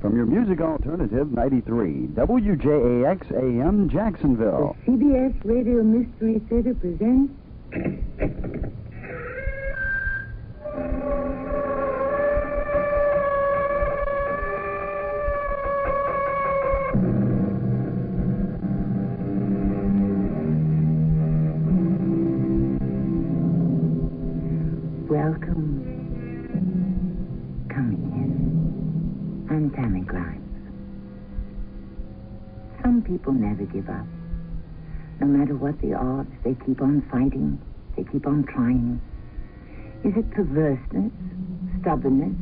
from your music alternative 93, WJAX AM Jacksonville. The CBS Radio Mystery Theater presents... Welcome. Come in. I'm Tammy Grimes. Some people never give up. No matter what the odds, they keep on fighting. They keep on trying. Is it perverseness, stubbornness,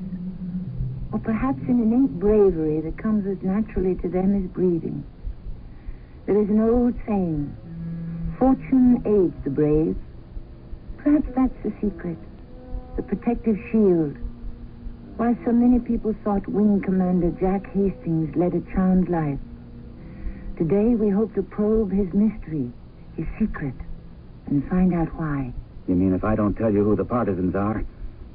or perhaps an innate bravery that comes as naturally to them as breathing? There is an old saying, fortune aids the brave. Perhaps that's the secret, the protective shield. Why so many people thought Wing Commander Jack Hastings led a charmed life. Today we hope to probe his mystery, his secret, and find out why. You mean if I don't tell you who the partisans are,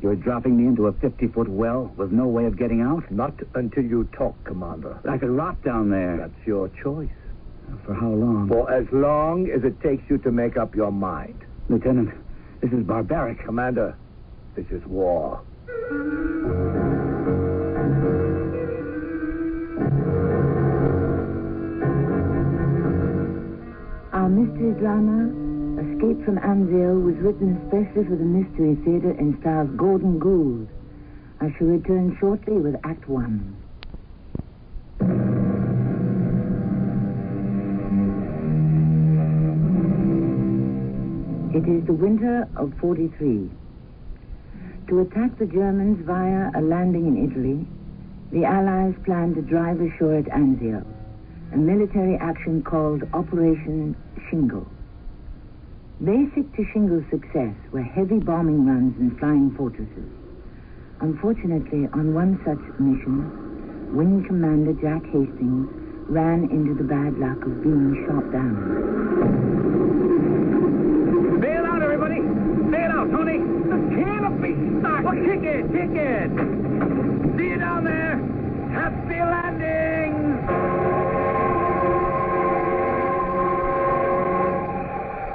you're dropping me into a 50-foot well with no way of getting out? Not until you talk, Commander. I could rot down there. That's your choice. For how long? For as long as it takes you to make up your mind. Lieutenant, this is barbaric. Commander, this is war. Our mystery drama, Escape from Anzio, was written especially for the Mystery Theater and stars Gordon Gould. I shall return shortly with Act One. It is the winter of 43. To attack the Germans via a landing in Italy, the Allies planned to drive ashore at Anzio, a military action called Operation Shingle. Basic to Shingle's success were heavy bombing runs and flying fortresses. Unfortunately, on one such mission, Wing Commander Jack Hastings ran into the bad luck of being shot down. Bail out, everybody! Bail out, Tony! The canopy! Well, kick it! See you down there! Happy landing!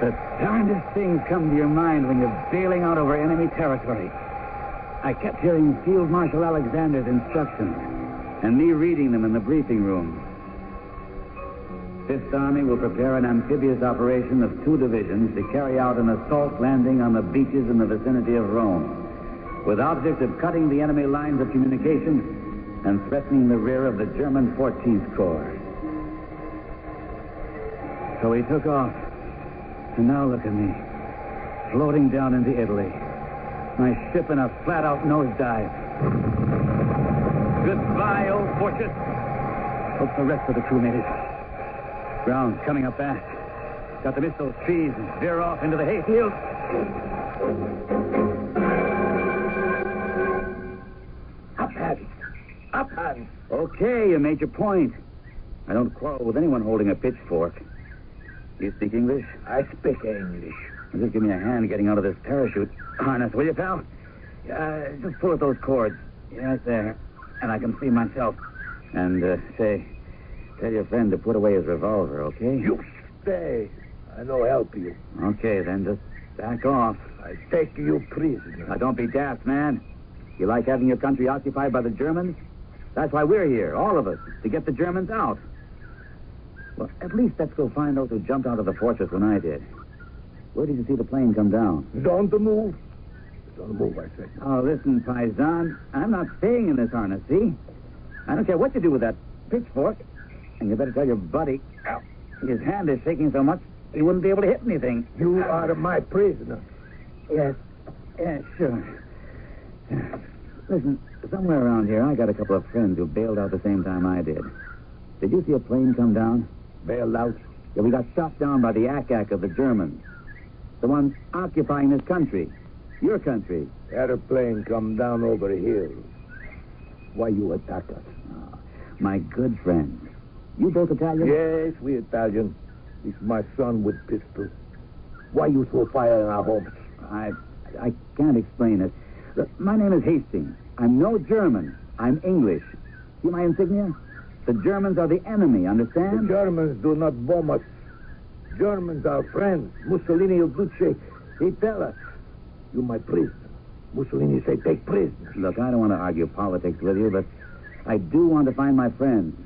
The darndest things come to your mind when you're bailing out over enemy territory. I kept hearing Field Marshal Alexander's instructions, and me reading them in the briefing room. Fifth Army will prepare an amphibious operation of 2 divisions to carry out an assault landing on the beaches in the vicinity of Rome, with object of cutting the enemy lines of communication and threatening the rear of the German 14th Corps. So he took off. And now look at me, floating down into Italy. My ship in a flat-out nosedive. Goodbye, old fortress. Hope the rest of the crew made it. Brown's coming up fast. Got to miss those trees and veer off into the hayfield. Up, hands. Up, hands. Okay, you made your point. I don't quarrel with anyone holding a pitchfork. You speak English? I speak English. Well, just give me a hand getting out of this parachute harness, will you, pal? Just pull at those cords. Yes, there. And I can see myself. And, tell your friend to put away his revolver, okay? You stay. I no help you. Okay, then, just back off. I take you prisoner. Now, don't be daft, man. You like having your country occupied by the Germans? That's why we're here, all of us, to get the Germans out. Well, at least let's go find those who jumped out of the fortress when I did. Where did you see the plane come down? Don't move. Don't move, I say. Oh, listen, Paisan. I'm not staying in this harness, see? I don't care what you do with that pitchfork. And you better tell your buddy. His hand is shaking so much, he wouldn't be able to hit anything. You are my prisoner. Yes. Yeah, sure. Listen, somewhere around here, I got a couple of friends who bailed out the same time I did. Did you see a plane come down? Bailed out? Yeah, we got shot down by the ack of the Germans. The ones occupying this country. Your country. Had a plane come down over the hills. Why you attack us? Oh, my good friends. You both Italian? Yes, we Italian. It's my son with pistol. Why you throw fire in our homes? I can't explain it. Look, my name is Hastings. I'm no German. I'm English. See my insignia? The Germans are the enemy, The understand? Germans do not bomb us. Germans are friends. Mussolini Il Duce, he tell us. You my prisoner. Mussolini say take prisoners. Look, I don't want to argue politics with you, but I do want to find my friends.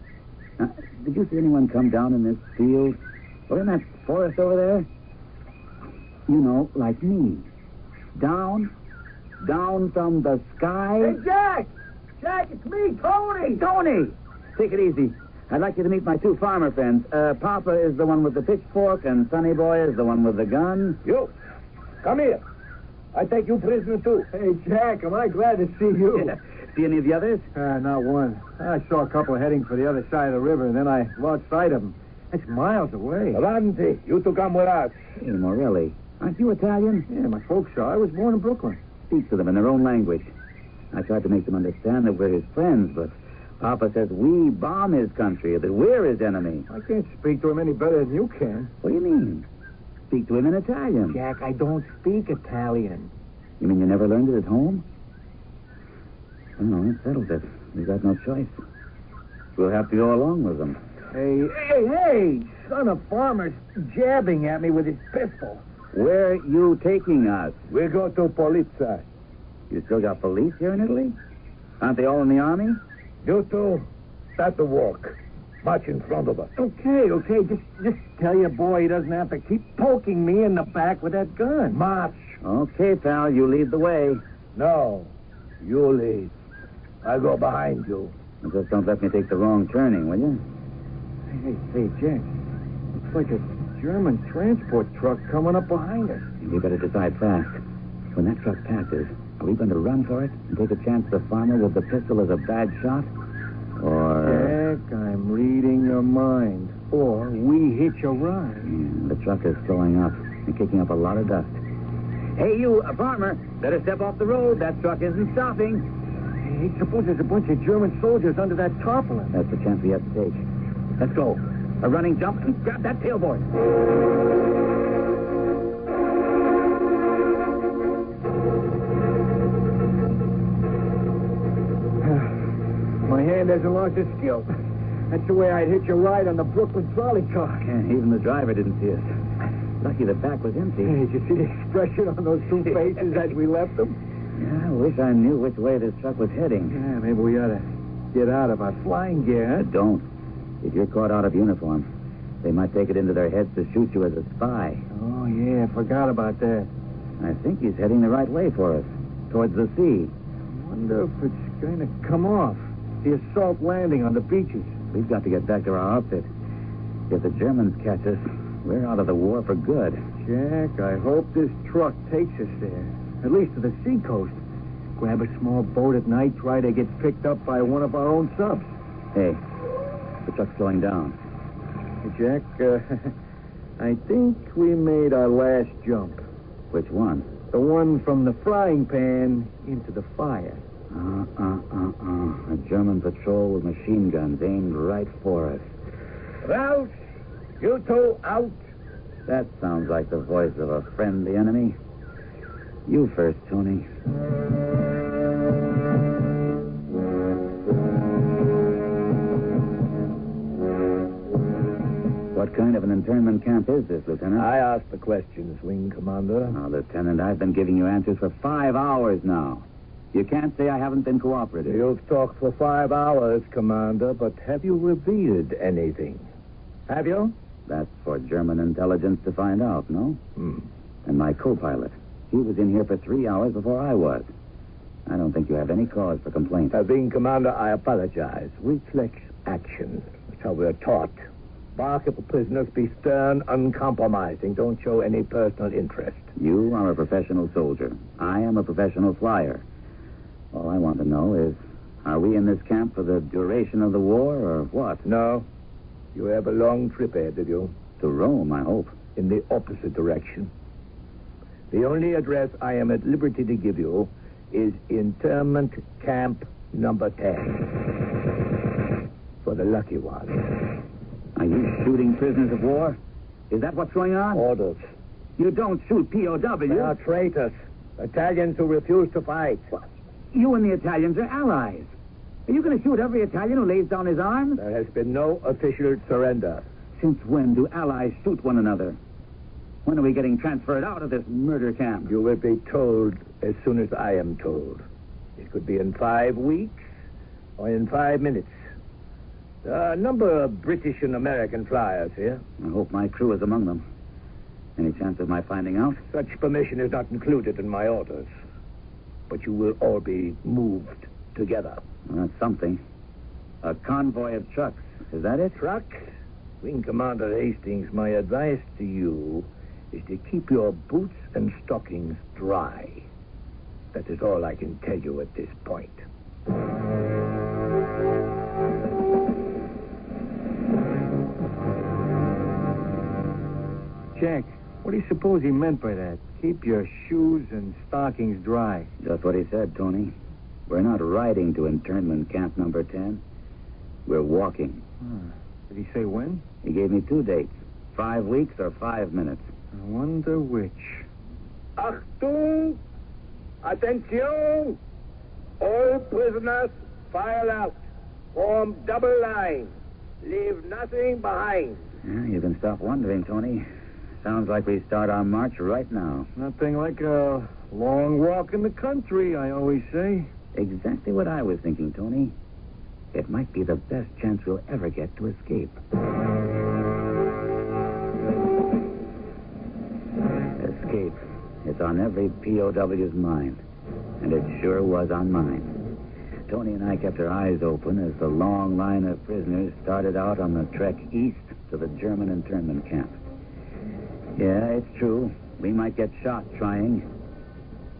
Now, did you see anyone come down in this field? Or in that forest over there? You know, like me. Down from the sky. Hey, Jack! Jack, it's me, Tony! Tony! Take it easy. I'd like you to meet my two farmer friends. Papa is the one with the pitchfork, and Sonny Boy is the one with the gun. You, come here. I take you prisoner, too. Hey, Jack, am I glad to see you? Yeah. See any of the others? Not one. I saw a couple heading for the other side of the river, and then I lost sight of them. That's miles away. Avanti, you two come with us. Hey, Morelli. Aren't you Italian? Yeah, my folks are. I was born in Brooklyn. Speak to them in their own language. I tried to make them understand that we're his friends, but Papa says we bomb his country, that we're his enemy. I can't speak to him any better than you can. What do you mean? Speak to him in Italian. Jack, I don't speak Italian. You mean you never learned it at home? Oh, no, that settles it. We've got no choice. We'll have to go along with them. Hey, son of farmer's jabbing at me with his pistol. Where you taking us? We go to Polizia. You still got police here in Italy? Aren't they all in the army? You two, start to walk. March in front of us. Okay. Just tell your boy he doesn't have to keep poking me in the back with that gun. March. Okay, pal, you lead the way. No, you lead. I go behind you. And just don't let me take the wrong turning, will you? Hey, Jack. Looks like a German transport truck coming up behind us. You better decide fast. When that truck passes, are we going to run for it and take a chance the farmer with the pistol is a bad shot? Or... Jack, I'm reading your mind. Or we hitch a ride. The truck is slowing up and kicking up a lot of dust. Hey, you, farmer, better step off the road. That truck isn't stopping. Hey, suppose there's a bunch of German soldiers under that tarpaulin. That's the chance we have to take. Let's go. A running jump and grab that tailboard. My hand hasn't lost its skill. That's the way I'd hitch a ride on the Brooklyn trolley car. Yeah, even the driver didn't see us. Lucky the back was empty. Hey, did you see the expression on those two faces as we left them? Yeah, I wish I knew which way this truck was heading. Yeah, maybe we ought to get out of our flying gear, huh? Don't. If you're caught out of uniform, they might take it into their heads to shoot you as a spy. Oh, yeah, forgot about that. I think he's heading the right way for us, towards the sea. I wonder if it's going to come off. The assault landing on the beaches. We've got to get back to our outfit. If the Germans catch us, we're out of the war for good. Jack, I hope this truck takes us there. At least to the seacoast. Grab a small boat at night, try to get picked up by one of our own subs. Hey, the truck's slowing down. Hey, Jack, I think we made our last jump. Which one? The one from the frying pan into the fire. A German patrol with machine guns aimed right for us. Ralph, you two out. That sounds like the voice of a friendly enemy. You first, Tony. What kind of an internment camp is this, Lieutenant? I asked the questions, Wing Commander. Now, Lieutenant, I've been giving you answers for 5 hours now. You can't say I haven't been cooperative. You've talked for 5 hours, Commander, but have you revealed anything? Have you? That's for German intelligence to find out, no? And my co-pilot, he was in here for 3 hours before I was. I don't think you have any cause for complaint. Wing Commander, I apologize. Reflex action. That's how we're taught. Barkeep prisoners, be stern, uncompromising. Don't show any personal interest. You are a professional soldier. I am a professional flyer. All I want to know is, are we in this camp for the duration of the war, or what? No. You have a long trip ahead of you. To Rome, I hope. In the opposite direction. The only address I am at liberty to give you is internment camp number 10. For the lucky one. Are you shooting prisoners of war? Is that what's going on? Orders. You don't shoot POWs. They are traitors. Italians who refuse to fight. You and the Italians are allies. Are you going to shoot every Italian who lays down his arms? There has been no official surrender. Since when do allies shoot one another? When are we getting transferred out of this murder camp? You will be told as soon as I am told. It could be in 5 weeks or in 5 minutes. There are a number of British and American flyers here. I hope my crew is among them. Any chance of my finding out? Such permission is not included in my orders. But you will all be moved together. Well, that's something. A convoy of trucks. Is that it? Trucks? Wing Commander Hastings, my advice to you is to keep your boots and stockings dry. That is all I can tell you at this point. Jack, what do you suppose he meant by that? Keep your shoes and stockings dry. Just what he said, Tony. We're not riding to internment camp number 10. We're walking. Did he say when? He gave me 2 dates. 5 weeks or 5 minutes. I wonder which. Achtung! Attention! All prisoners file out. Form double line. Leave nothing behind. Yeah, you can stop wondering, Tony. Sounds like we start our march right now. Nothing like a long walk in the country, I always say. Exactly what I was thinking, Tony. It might be the best chance we'll ever get to escape. Escape. It's on every POW's mind. And it sure was on mine. Tony and I kept our eyes open as the long line of prisoners started out on the trek east to the German internment camp. Yeah, it's true. We might get shot trying.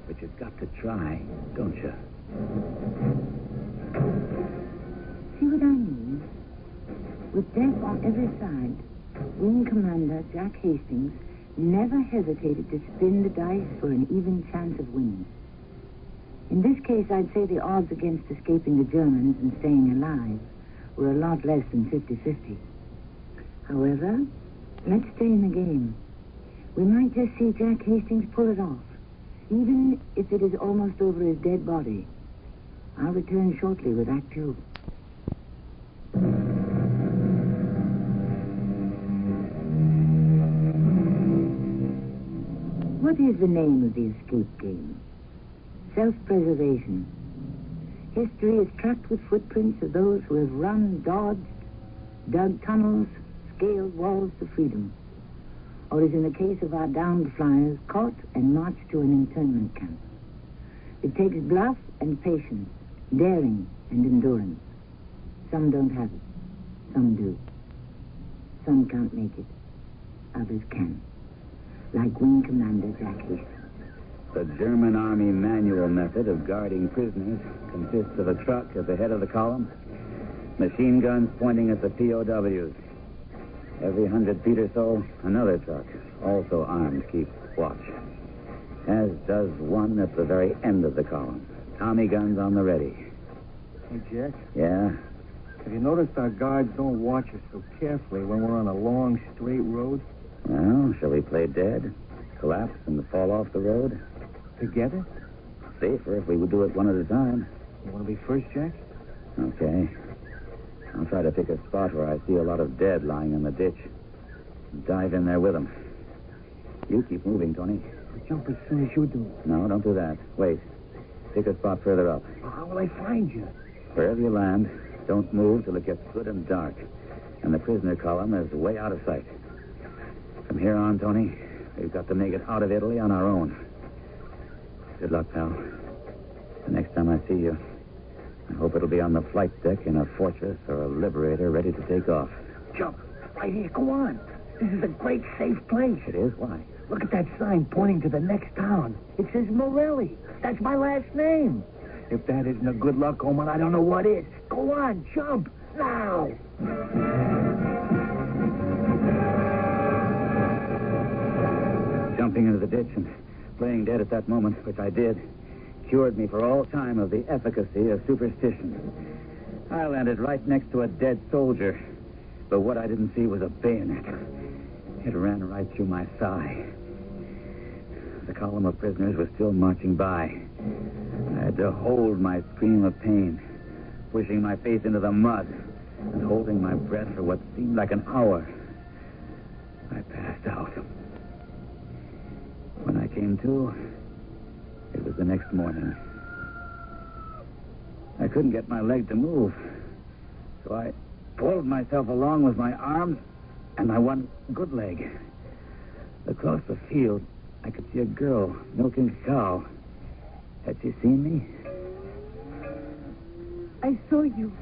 But you've got to try, don't you? See what I mean? With death on every side, Wing Commander Jack Hastings never hesitated to spin the dice for an even chance of winning. In this case, I'd say the odds against escaping the Germans and staying alive were a lot less than 50-50. However, let's stay in the game. We might just see Jack Hastings pull it off, even if it is almost over his dead body. I'll return shortly with Act 2. What is the name of the escape game? Self-preservation. History is tracked with footprints of those who have run, dodged, dug tunnels, scaled walls to freedom. Or as in the case of our downed flyers, caught and marched to an internment camp. It takes bluff and patience, daring and endurance. Some don't have it. Some do. Some can't make it. Others can. Like Wing Commander Jack Hastings. The German Army manual method of guarding prisoners consists of a truck at the head of the column, machine guns pointing at the POWs. Every 100 feet or so, another truck, also armed, keeps watch. As does one at the very end of the column. Tommy guns on the ready. Hey, Jack, Yeah? have you noticed our guards don't watch us so carefully when we're on a long, straight road? Well, shall we play dead? Collapse and fall off the road? Together? Safer if we would do it one at a time. You want to be first, Jack? Okay. I'll try to pick a spot where I see a lot of dead lying in the ditch. Dive in there with them. You keep moving, Tony. I'll jump as soon as you do. No, don't do that. Wait. Pick a spot further up. Well, how will I find you? Wherever you land, don't move till it gets good and dark. And the prisoner column is way out of sight. From here on, Tony, we've got to make it out of Italy on our own. Good luck, pal. The next time I see you, I hope it'll be on the flight deck in a Fortress or a Liberator ready to take off. Jump. Right here. Go on. This is a great, safe place. It is? Why? Look at that sign pointing to the next town. It says Morelli. That's my last name. If that isn't a good luck omen, I don't know what is. Go on. Jump. Now. Jumping into the ditch and playing dead at that moment, which I did, cured me for all time of the efficacy of superstition. I landed right next to a dead soldier, but what I didn't see was a bayonet. It ran right through my thigh. The column of prisoners was still marching by. I had to hold my scream of pain, pushing my face into the mud and holding my breath for what seemed like an hour. I passed out. When I came to, it was the next morning. I couldn't get my leg to move, so I pulled myself along with my arms and my one good leg. Across the field, I could see a girl milking a cow. Had she seen me? I saw you.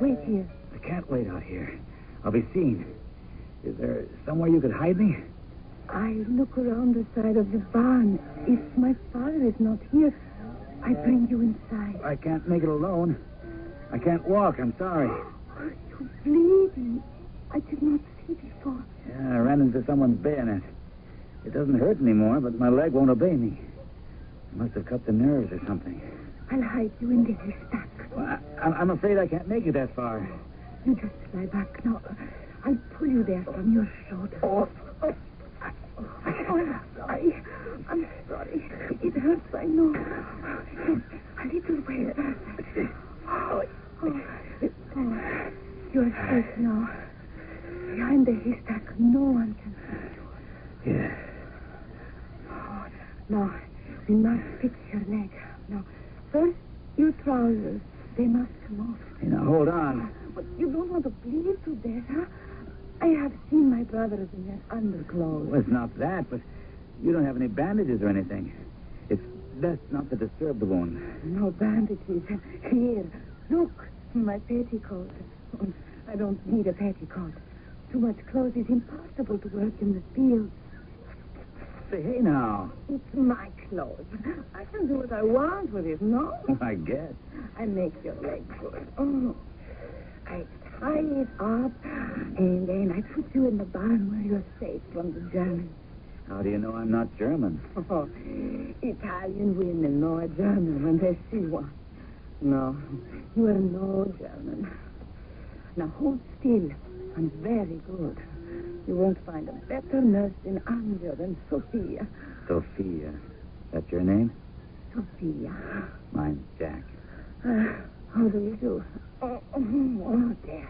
Wait here. I can't wait out here. I'll be seen. Is there somewhere you could hide me? I look around the side of the barn. If my father is not here, I bring you inside. I can't make it alone. I can't walk. I'm sorry. You're bleeding. I did not see before. Yeah, I ran into someone's bayonet. It doesn't hurt anymore, but my leg won't obey me. I must have cut the nerves or something. I'll hide you in the haystack. Well, I'm afraid I can't make it that far. You just lie back now. I'll pull you there from your shoulder. Oh, I'm sorry. I'm sorry. It hurts, I know. A little way. You're safe now. Behind the haystack, no one can see you. Yeah. Now, we must fix your leg. Now, first, your trousers. They must come off. Now, hold on. But you don't want to bleed to death, huh? I have seen my brothers in their underclothes. Well, it's not that, but you don't have any bandages or anything. It's best not to disturb the wound. No bandages. Here, look, my petticoat. I don't need a petticoat. Too much clothes is impossible to work in the field. Say, hey, now. It's my clothes. I can do what I want with it, no? I guess. I make your leg good. Oh, I tie it up, and then I put you in the barn where you're safe from the Germans. How do you know I'm not German? Oh, Italian women know a German when they see one. No, you are no German. Now hold still. I'm very good. You won't find a better nurse in Anzio than Sophia. Sophia. That's your name? Sophia. Mine's Jack. How do you do? Oh, there.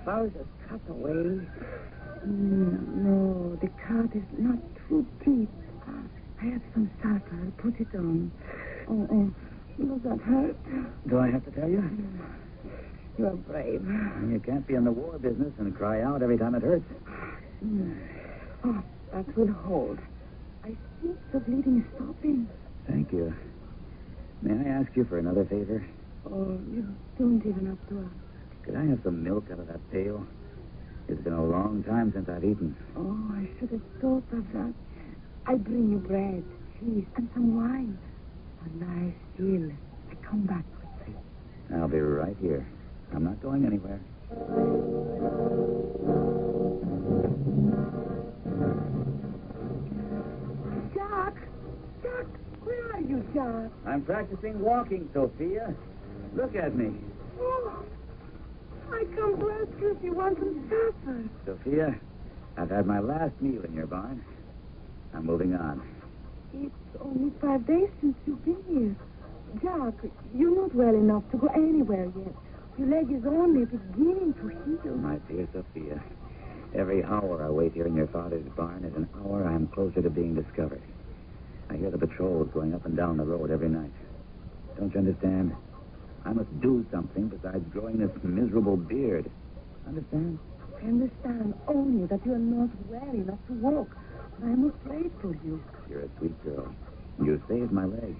Trousers cut away. No, the cut is not too deep. I have some salt. I'll put it on. Does that hurt? Do I have to tell you? You are brave. You can't be in the war business and cry out every time it hurts. Oh, that will hold. I think the bleeding is stopping. Thank you. May I ask you for another favor? Oh, you don't even have to ask. Could I have some milk out of that pail? It's been a long time since I've eaten. Oh, I should have thought of that. I bring you bread, cheese, and some wine. Now lie still. I come back quickly. I'll be right here. I'm not going anywhere. Jack! Jack! Where are you, Jack? I'm practicing walking, Sophia. Look at me. Oh, I come to ask you if you want some supper. Sophia, I've had my last meal in your barn. I'm moving on. It's only 5 days since you've been here. Jack, you're not well enough to go anywhere yet. Your leg is only beginning to heal. My dear Sophia, every hour I wait here in your father's barn is an hour I am closer to being discovered. I hear the patrols going up and down the road every night. Don't you understand? I must do something besides growing this miserable beard. Understand? I understand only that you are not well enough to walk. I'm afraid for you. You're a sweet girl. You saved my leg.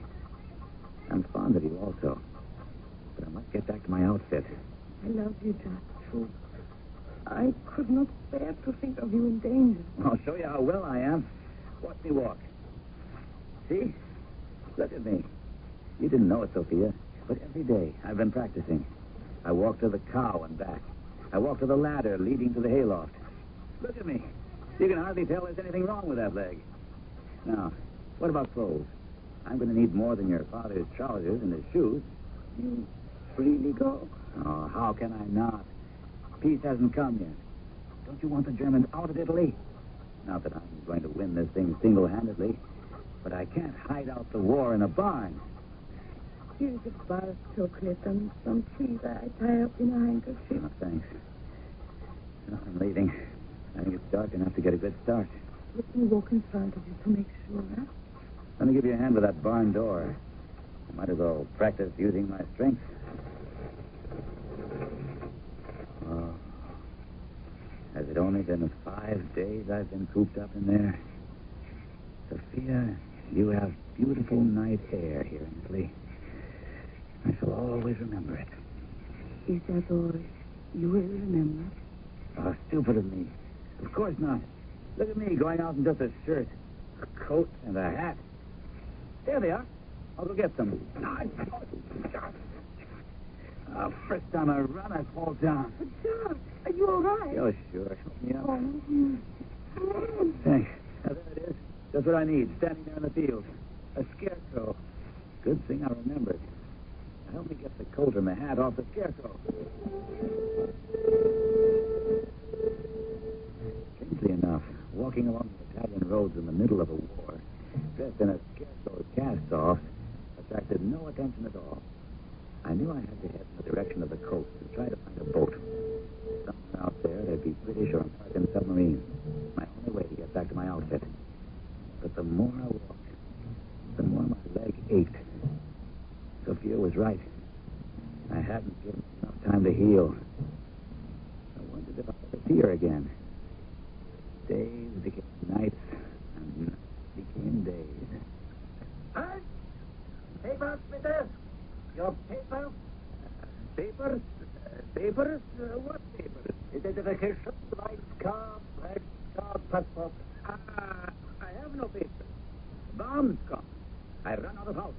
I'm fond of you also. But I must get back to my outfit. I love you, Jack, true. I could not bear to think of you in danger. I'll show you how well I am. Watch me walk. See? Look at me. You didn't know it, Sophia, but every day I've been practicing. I walk to the cow and back. I walk to the ladder leading to the hayloft. Look at me. You can hardly tell there's anything wrong with that leg. Now, what about clothes? I'm going to need more than your father's trousers and his shoes. You really go? Oh, how can I not? Peace hasn't come yet. Don't you want the Germans out of Italy? Not that I'm going to win this thing single-handedly, but I can't hide out the war in a barn. Here's a bar of chocolate and some cheese I tie up in a handkerchief. Oh, thanks. Well, I'm leaving. I think it's dark enough to get a good start. Let me walk in front of you to make sure, huh? Let me give you a hand with that barn door. I might as well practice using my strength. Oh. Has it only been 5 days I've been cooped up in there? Sophia, you have beautiful night air here in Italy. I shall always remember it. Is that all you will remember? Oh, stupid of me. Of course not. Look at me going out in just a shirt, a coat, and a hat. There they are. I'll go get them. First time I run, I fall down. But, George, are you all right? Oh, sure. Help me up. Oh. Thanks. Now, there it is. Just what I need, standing there in the field. A scarecrow. Good thing I remembered. Now, help me get the coat and the hat off the scarecrow. Strangely enough, walking along the Italian roads in the middle of a war, dressed in a scarecrow's cast-off, attracted no attention at all. I knew I had to head in the direction of the coast to try to find a boat. Somewhere out there, there'd be British or American submarines. My only way to get back to my outfit. But the more I walked, the more my leg ached. Sophia was right. I hadn't given enough time to heal. I wondered if I'd ever see her again. Days became nights, and nights became days. Huh? Papers, Peter? Your paper? Papers? Papers? What papers? Identification, lights, car, red card, passport. I have no papers. Bombs come. I run out of house.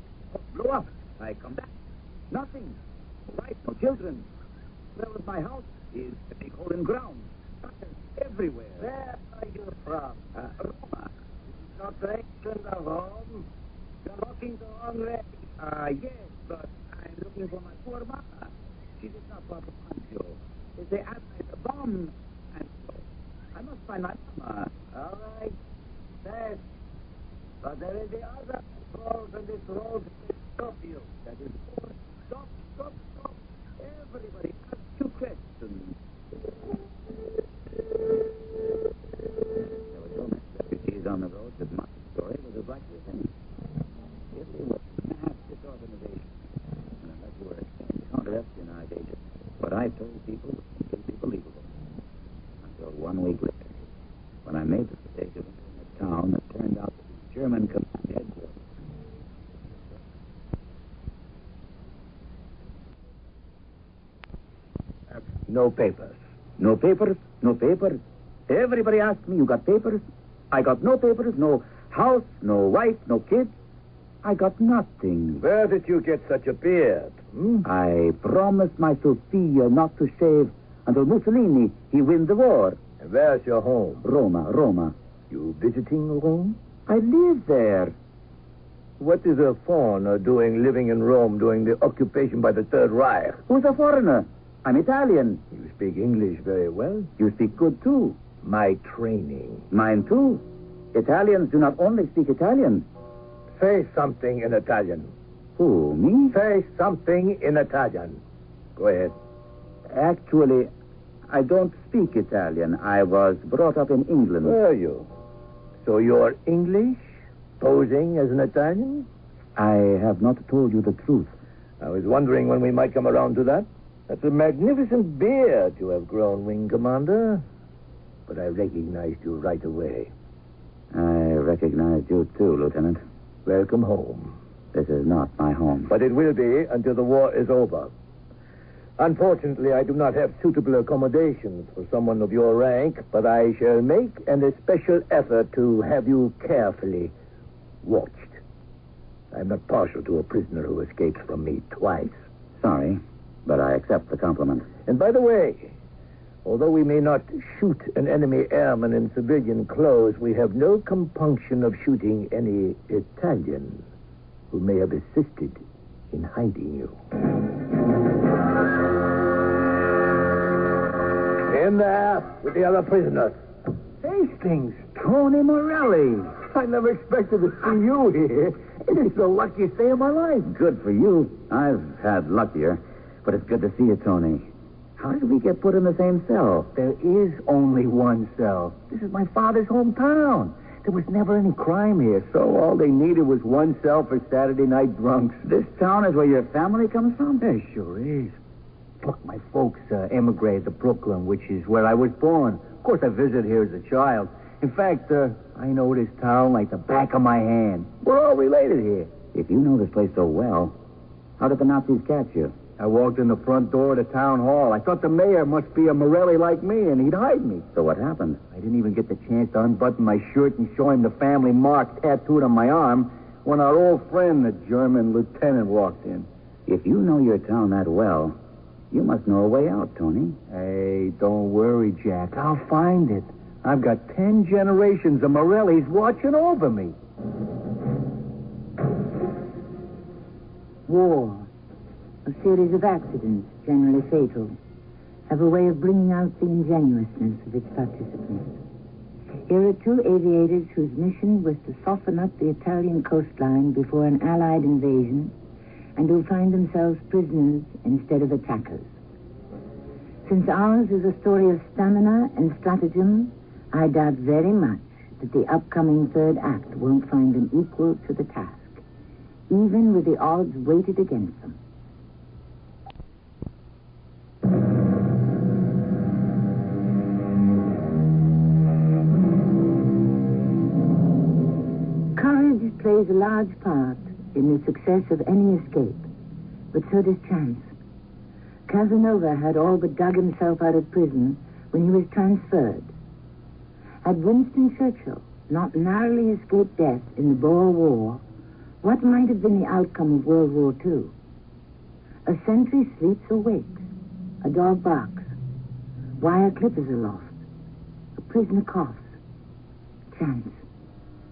Blow up. I come back. Nothing. No wife, no children. Where was my house? Is a big hole in ground. Fires everywhere. Where are you from? Roma. Not direction of home. You're walking the wrong way. Yes, but I'm looking for my poor mama. She lives not far from Anzio. They say there's a bomb. And so I must find my mama. All right. Yes. But there is the other road, and this road will stop you. That is all. Stop, stop, stop. Everybody asks you questions. There were so many refugees on the road that my story was as likely as any. Italy was a mass disorganization. And unless you were a trained counter-espionage agent, what I told people was completely believable. Until 1 week later, when I made the mistake of entering a town that turned out to be German command headquarters. No papers. No papers, no papers. Everybody asked me, you got papers? I got no papers, no house, no wife, no kids. I got nothing. Where did you get such a beard? I promised my Sophia not to shave until Mussolini, he win the war. And where's your home? Roma. You visiting Rome? I live there. What is a foreigner doing living in Rome during the occupation by the Third Reich? Who's a foreigner? I'm Italian. You speak English very well. You speak good, too. My training. Mine, too. Italians do not only speak Italian. Say something in Italian. Who, me? Say something in Italian. Go ahead. Actually, I don't speak Italian. I was brought up in England. Were you? So you're English, posing as an Italian? I have not told you the truth. I was wondering when we might come around to that. That's a magnificent beard you have grown, Wing Commander. But I recognized you right away. I recognized you, too, Lieutenant. Welcome home. This is not my home. But it will be until the war is over. Unfortunately, I do not have suitable accommodations for someone of your rank, but I shall make an especial effort to have you carefully watched. I'm not partial to a prisoner who escapes from me twice. Sorry, but I accept the compliment. And by the way, although we may not shoot an enemy airman in civilian clothes, we have no compunction of shooting any Italian who may have assisted in hiding you. In there with the other prisoners. Hastings, Tony Morelli. I never expected to see you here. It is the luckiest day of my life. Good for you. I've had luckier. But it's good to see you, Tony. How did we get put in the same cell? There is only one cell. This is my father's hometown. There was never any crime here, so all they needed was one cell for Saturday night drunks. This town is where your family comes from? It sure is. Look, my folks emigrated to Brooklyn, which is where I was born. Of course, I visited here as a child. In fact, I know this town like the back of my hand. We're all related here. If you know this place so well, how did the Nazis catch you? I walked in the front door of the town hall. I thought the mayor must be a Morelli like me, and he'd hide me. So what happened? I didn't even get the chance to unbutton my shirt and show him the family mark tattooed on my arm when our old friend, the German lieutenant, walked in. If you know your town that well, you must know a way out, Tony. Hey, don't worry, Jack. I'll find it. I've got 10 generations of Morellis watching over me. War, a series of accidents, generally fatal, have a way of bringing out the ingenuousness of its participants. Here are two aviators whose mission was to soften up the Italian coastline before an Allied invasion, and who find themselves prisoners instead of attackers. Since ours is a story of stamina and stratagem, I doubt very much that the upcoming third act won't find them equal to the task, even with the odds weighted against them. Courage plays a large part in the success of any escape, but so does chance. Casanova had all but dug himself out of prison when he was transferred. Had Winston Churchill not narrowly escaped death in the Boer War, what might have been the outcome of World War II? A sentry sleeps or wakes. A dog barks. Wire clippers are lost. A prisoner coughs. Chance.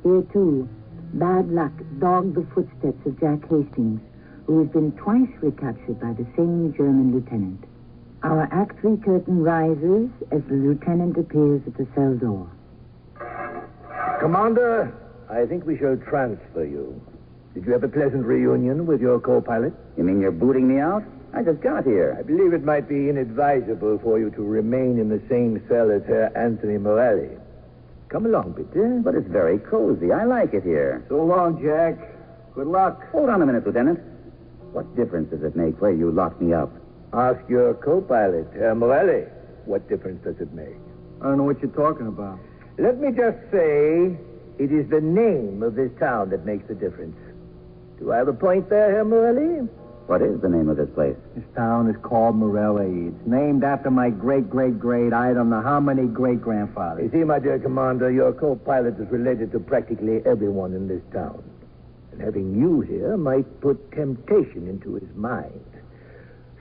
Here, too, bad luck dogged the footsteps of Jack Hastings, who has been twice recaptured by the same German lieutenant. Our Act 3 curtain rises as the lieutenant appears at the cell door. Commander, I think we shall transfer you. Did you have a pleasant reunion with your co-pilot? You mean you're booting me out? I just got here. I believe it might be inadvisable for you to remain in the same cell as Herr Anthony Morelli. Come along, bitte. But it's very cozy. I like it here. So long, Jack. Good luck. Hold on a minute, Lieutenant. What difference does it make where you locked me up? Ask your co-pilot, Herr Morelli. What difference does it make? I don't know what you're talking about. Let me just say, it is the name of this town that makes the difference. Do I have a point there, Herr Morelli? What is the name of this place? This town is called Morelli. It's named after my great-great-great, I don't know how many great-grandfathers. You see, my dear Commander, your co-pilot is related to practically everyone in this town. And having you here might put temptation into his mind.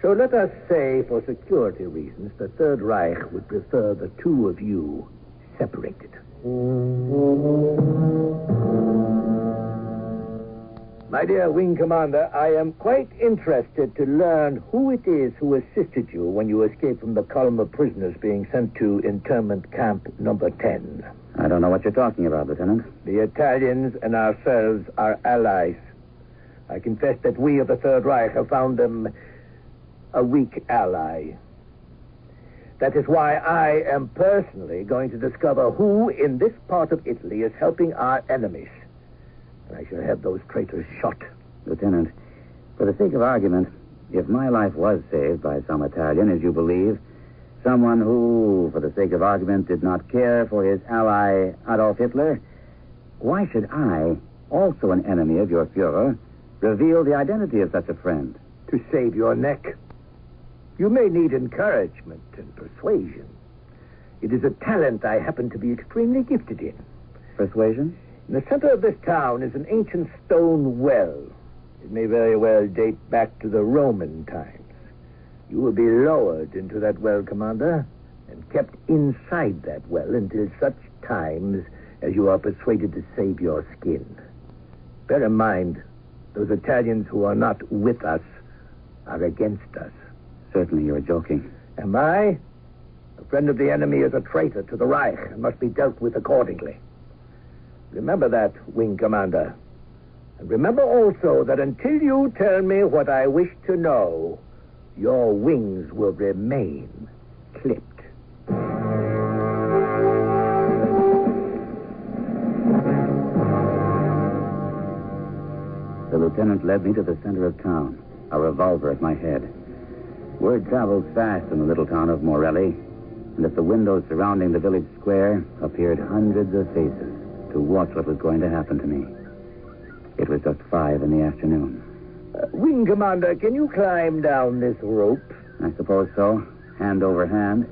So let us say, for security reasons, the Third Reich would prefer the two of you separated. My dear Wing Commander, I am quite interested to learn who it is who assisted you when you escaped from the column of prisoners being sent to internment camp number 10. I don't know what you're talking about, Lieutenant. The Italians and ourselves are allies. I confess that we of the Third Reich have found them a weak ally. That is why I am personally going to discover who in this part of Italy is helping our enemies. And I shall have those traitors shot. Lieutenant, for the sake of argument, if my life was saved by some Italian, as you believe, someone who, for the sake of argument, did not care for his ally Adolf Hitler, why should I, also an enemy of your Führer, reveal the identity of such a friend? To save your neck. You may need encouragement and persuasion. It is a talent I happen to be extremely gifted in. Persuasion? In the center of this town is an ancient stone well. It may very well date back to the Roman times. You will be lowered into that well, Commander, and kept inside that well until such times as you are persuaded to save your skin. Bear in mind, those Italians who are not with us are against us. Certainly you're joking. Am I? A friend of the enemy is a traitor to the Reich and must be dealt with accordingly. Remember that, Wing Commander. And remember also that until you tell me what I wish to know, your wings will remain clipped. The lieutenant led me to the center of town, a revolver at my head. Word travels fast in the little town of Morelli, and at the windows surrounding the village square appeared hundreds of faces to watch what was going to happen to me. It was just 5 in the afternoon. Wing Commander, can you climb down this rope? I suppose so, hand over hand.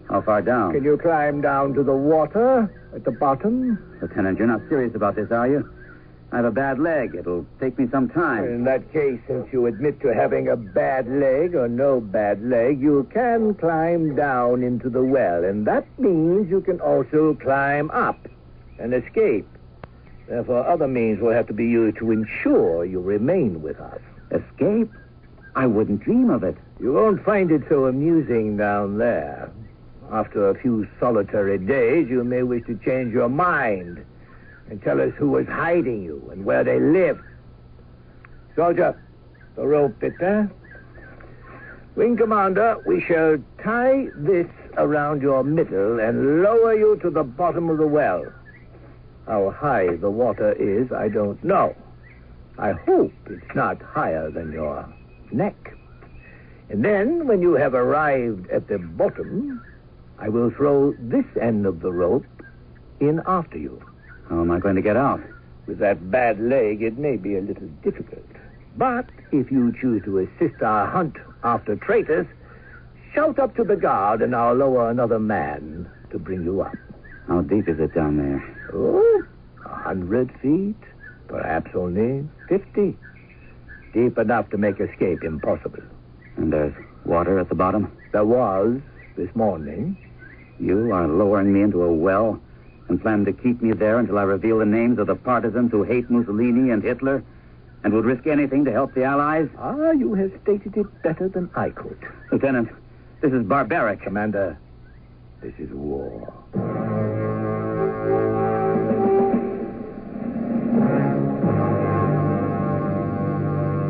How far down? Can you climb down to the water at the bottom? Lieutenant, you're not serious about this, are you? I have a bad leg. It'll take me some time. In that case, since you admit to having a bad leg or no bad leg, you can climb down into the well, and that means you can also climb up and escape. Therefore, other means will have to be used to ensure you remain with us. Escape? I wouldn't dream of it. You won't find it so amusing down there. After a few solitary days, you may wish to change your mind and tell us who is hiding you and where they live. Soldier, the rope bit there. Wing Commander, we shall tie this around your middle and lower you to the bottom of the well. How high the water is, I don't know. I hope it's not higher than your neck. And then, when you have arrived at the bottom, I will throw this end of the rope in after you. How am I going to get out? With that bad leg, it may be a little difficult. But if you choose to assist our hunt after traitors, shout up to the guard and I'll lower another man to bring you up. How deep is it down there? Oh, 100 feet, perhaps only 50. Deep enough to make escape impossible. And there's water at the bottom? There was this morning. You are lowering me into a well and plan to keep me there until I reveal the names of the partisans who hate Mussolini and Hitler and would risk anything to help the Allies? Ah, you have stated it better than I could. Lieutenant, this is barbaric. Commander, this is war.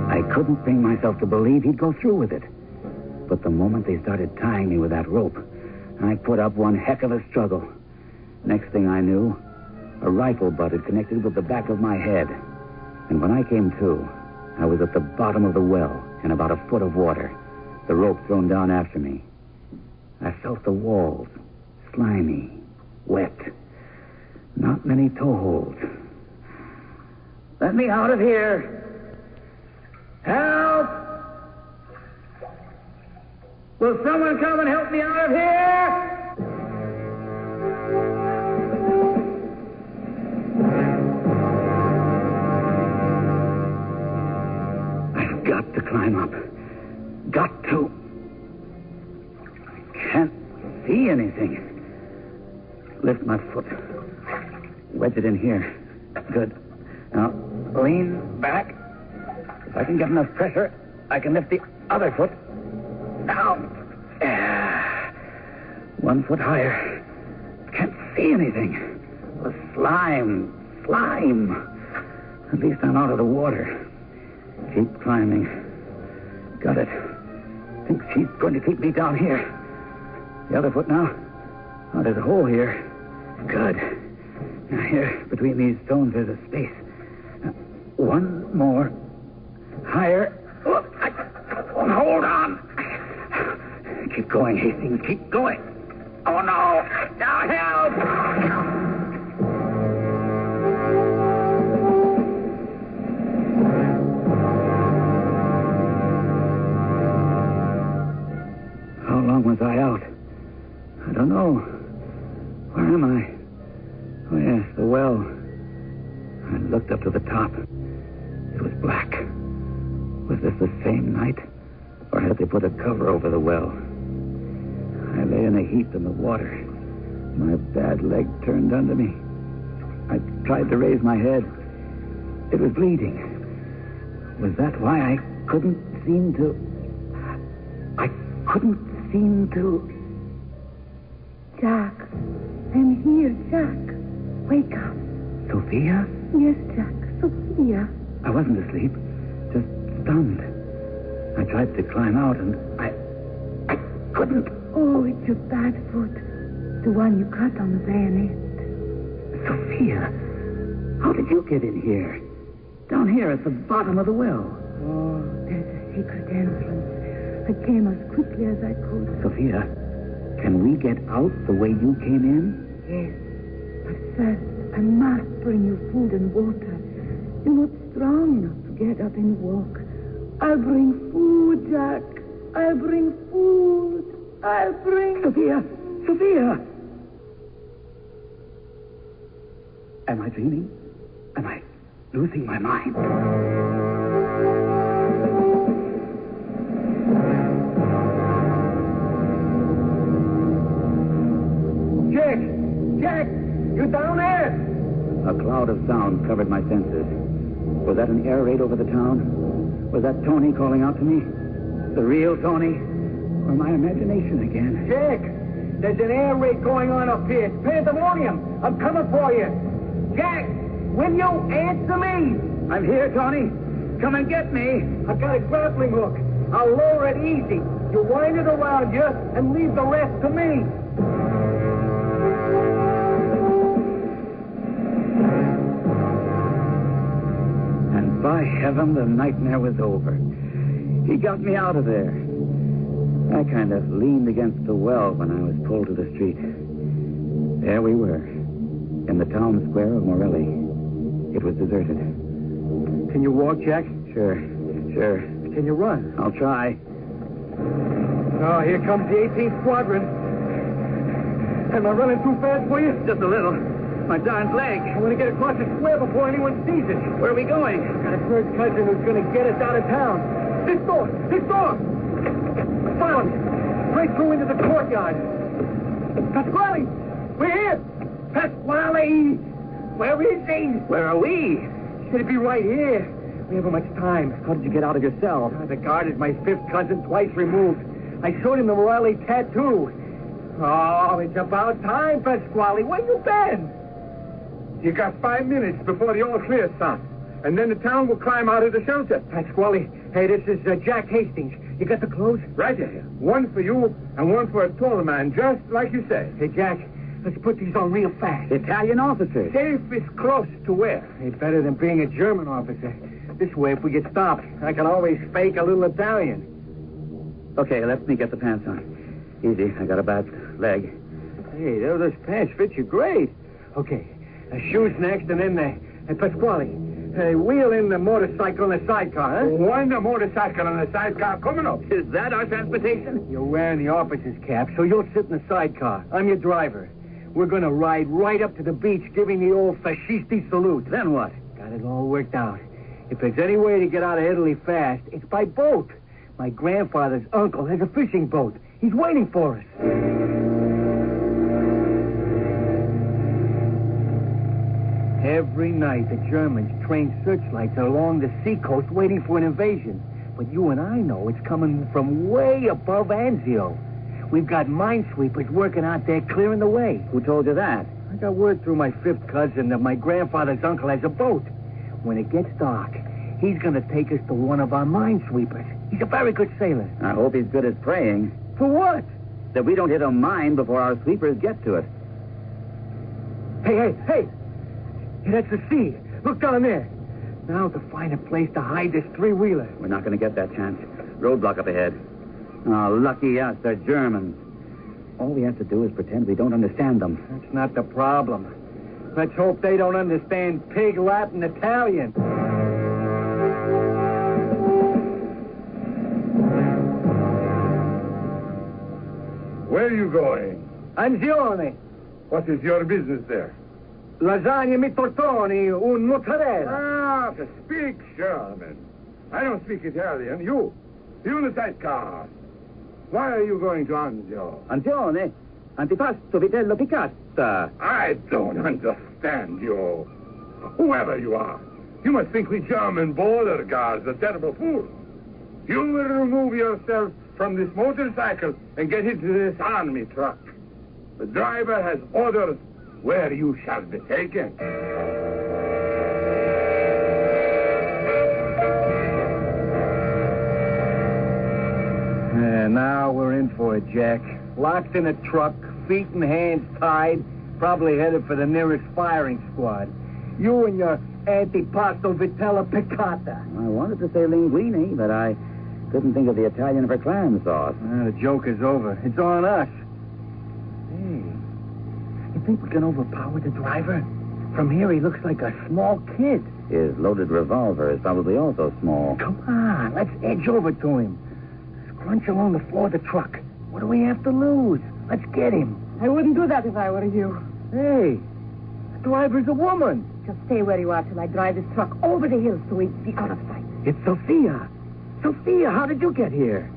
I couldn't bring myself to believe he'd go through with it. But the moment they started tying me with that rope, I put up one heck of a struggle. Next thing I knew, a rifle butt had connected with the back of my head. And when I came to, I was at the bottom of the well in about a foot of water, the rope thrown down after me. I felt the walls, slimy, wet. Not many toe holds. Let me out of here! Help! Will someone come and help me out of here? I've got to climb up. Got to. I can't see anything. Lift my foot. Wedge it in here. Good. Now, lean back. If I can get enough pressure, I can lift the other foot. Now. 1 foot higher. Can't see anything. The slime. At least I'm out of the water. Keep climbing. Got it. Think she's going to keep me down here. The other foot now. Oh, there's a hole here. Good. Now here, between these stones, there's a space. One more. Higher. Hold on. Keep going, Hastings. Keep going. Oh, no. Now help. How long was I out? I don't know. Where am I? Oh, yes, the well. I looked up to the top. It was black. Was this the same night? Or had they put a cover over the well? I lay in a heap in the water. My bad leg turned under me. I tried to raise my head. It was bleeding. Was that why I couldn't seem to... Jack, I'm here, Jack. Wake up. Sophia? Yes, Jack, Sophia. I wasn't asleep, just stunned. I tried to climb out, and I couldn't. Oh, it's your bad foot. The one you cut on the bayonet. Sophia, how did you get in here? Down here at the bottom of the well. Oh, there's a secret entrance. I came as quickly as I could. Sophia, can we get out the way you came in? Yes, but first I must bring you food and water. You're not strong enough to get up and walk. I'll bring food, Jack. I'll bring food. I'll bring... Sophia! Sophia! Am I dreaming? Am I losing my mind? Jack! You down there? A cloud of sound covered my senses. Was that an air raid over the town? Was that Tony calling out to me? The real Tony? Or my imagination again? Jack! There's an air raid going on up here. It's pandemonium. I'm coming for you. Jack! Will you answer me? I'm here, Tony. Come and get me. I've got a grappling hook. I'll lower it easy. You wind it around you and leave the rest to me. And by heaven, the nightmare was over. He got me out of there. I kind of leaned against the well when I was pulled to the street. There we were, in the town square of Morelli. It was deserted. Can you walk, Jack? Sure. Can you run? I'll try. Oh, here comes the 18th Squadron. Am I running too fast for you? Just a little. My darn leg. I want to get across the square before anyone sees it. Where are we going? I've got a third cousin who's going to get us out of town. This door! Found it. Right through into the courtyard. Pasquale! We're here! Pasquale! Where is he? Where are we? Should it be right here? We haven't much time. How did you get out of your cell? The guard is my fifth cousin, twice removed. I showed him the Morelli tattoo. Oh, it's about time, Pasquale. Where you been? You got 5 minutes before the all clear, son. And then the town will climb out of the shelter. Pasquale, hey, this is Jack Hastings. You got the clothes? Right here. One for you and one for a tall man, just like you say. Hey, Jack, let's put these on real fast. Italian officers. Safe is close to where? Hey, better than being a German officer. This way, if we get stopped, I can always fake a little Italian. Okay, let me get the pants on. Easy, I got a bad leg. Hey, those pants fit you great. Okay, shoes next, and then Hey, Pasquale, wheel in the motorcycle in the sidecar, huh? One motorcycle and a sidecar coming up. Is that our transportation? You're wearing the officer's cap, so you'll sit in the sidecar. I'm your driver. We're going to ride right up to the beach, giving the old fascisti salute. Then what? Got it all worked out. If there's any way to get out of Italy fast, it's by boat. My grandfather's uncle has a fishing boat. He's waiting for us. Every night, the Germans train searchlights along the seacoast waiting for an invasion. But you and I know it's coming from way above Anzio. We've got minesweepers working out there clearing the way. Who told you that? I got word through my fifth cousin that my grandfather's uncle has a boat. When it gets dark, he's going to take us to one of our minesweepers. He's a very good sailor. I hope he's good at praying. For what? That we don't hit a mine before our sweepers get to it. Hey! Hey, that's the sea. Look down there. Now to find a place to hide this three-wheeler. We're not going to get that chance. Roadblock up ahead. Oh, lucky us, they're Germans. All we have to do is pretend we don't understand them. That's not the problem. Let's hope they don't understand pig, Latin, Italian. Where are you going? Anzione. What is your business there? Lasagna mi tortoni, un mozzarella. Ah, to speak German. I don't speak Italian. You in the sidecar. Why are you going to Anzio? Anzione, antipasto, vitello piccata. I don't understand you. Whoever you are, you must think we German border guards are terrible fools. You will remove yourself from this motorcycle and get into this army truck. The driver has orders where you shall be taken. Yeah, now we're in for it, Jack. Locked in a truck, feet and hands tied, probably headed for the nearest firing squad. You and your antipasto vitella piccata. I wanted to say linguine, but I couldn't think of the Italian for clam sauce. The joke is over. It's on us. Hey, you think we can overpower the driver? From here, he looks like a small kid. His loaded revolver is probably also small. Come on, let's edge over to him. Scrunch along the floor of the truck. What do we have to lose? Let's get him. I wouldn't do that if I were you. Hey, the driver's a woman. Just stay where you are till I drive this truck over the hills so he'd be out of sight. It's Sophia. Sophia, how did you get here?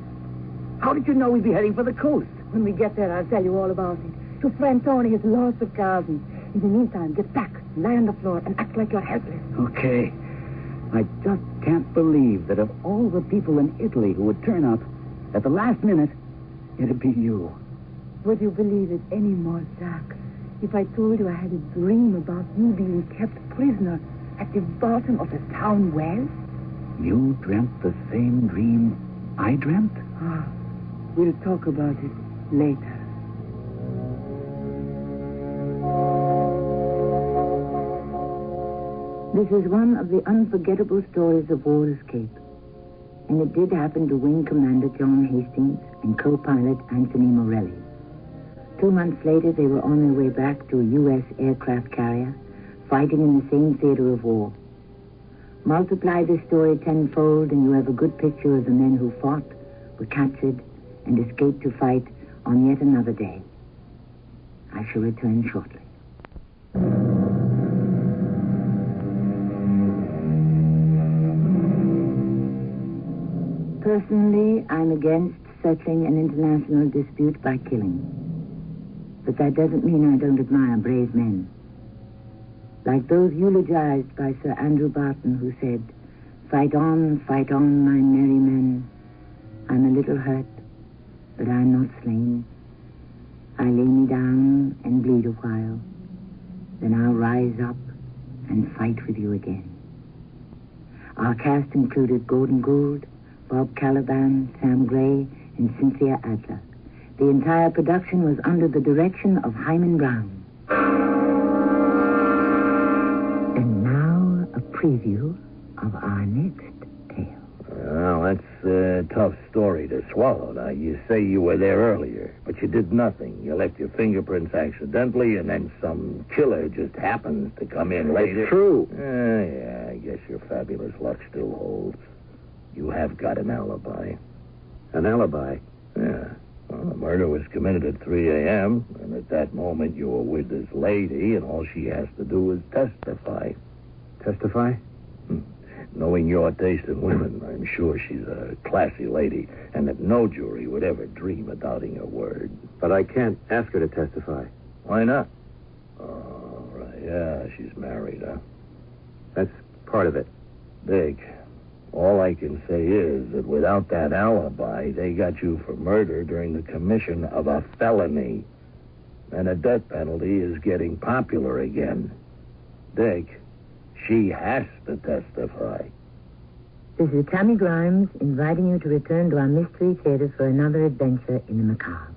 How did you know we'd be heading for the coast? When we get there, I'll tell you all about it. Your friend Tony has lost the gardens. In the meantime, get back, lie on the floor, and act like you're helpless. Okay. I just can't believe that of all the people in Italy who would turn up, at the last minute, it'd be you. Would you believe it any more, Jack, if I told you I had a dream about you being kept prisoner at the bottom of the town well? You dreamt the same dream I dreamt? We'll talk about it later. This is one of the unforgettable stories of war escape. And it did happen to Wing Commander John Hastings and co-pilot Anthony Morelli. 2 months later, they were on their way back to a U.S. aircraft carrier, fighting in the same theater of war. Multiply this story tenfold, and you have a good picture of the men who fought, were captured, and escaped to fight on yet another day. I shall return shortly. Personally, I'm against settling an international dispute by killing. But that doesn't mean I don't admire brave men. Like those eulogized by Sir Andrew Barton, who said, fight on, my merry men. I'm a little hurt, but I'm not slain. I lay me down and bleed a while. Then I'll rise up and fight with you again. Our cast included Gordon Gould, Bob Caliban, Sam Gray, and Cynthia Adler. The entire production was under the direction of Himan Brown. And now, a preview of our next tale. Well, that's a tough story to swallow. Now, you say you were there earlier, but you did nothing. You left your fingerprints accidentally, and then some killer just happens to come in later. It's true. Yeah, I guess your fabulous luck still holds. You have got an alibi. An alibi? Yeah. Well, the murder was committed at 3 a.m., and at that moment you were with this lady, and all she has to do is testify. Testify? Knowing your taste in women, I'm sure she's a classy lady, and that no jury would ever dream of doubting her word. But I can't ask her to testify. Why not? Oh, right. Yeah, she's married, huh? That's part of it. Dick, all I can say is that without that alibi, they got you for murder during the commission of a felony. And a death penalty is getting popular again. Dick, she has to testify. This is Tammy Grimes inviting you to return to our Mystery Theater for another adventure in the macabre.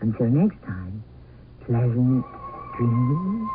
Until next time, pleasant dreams.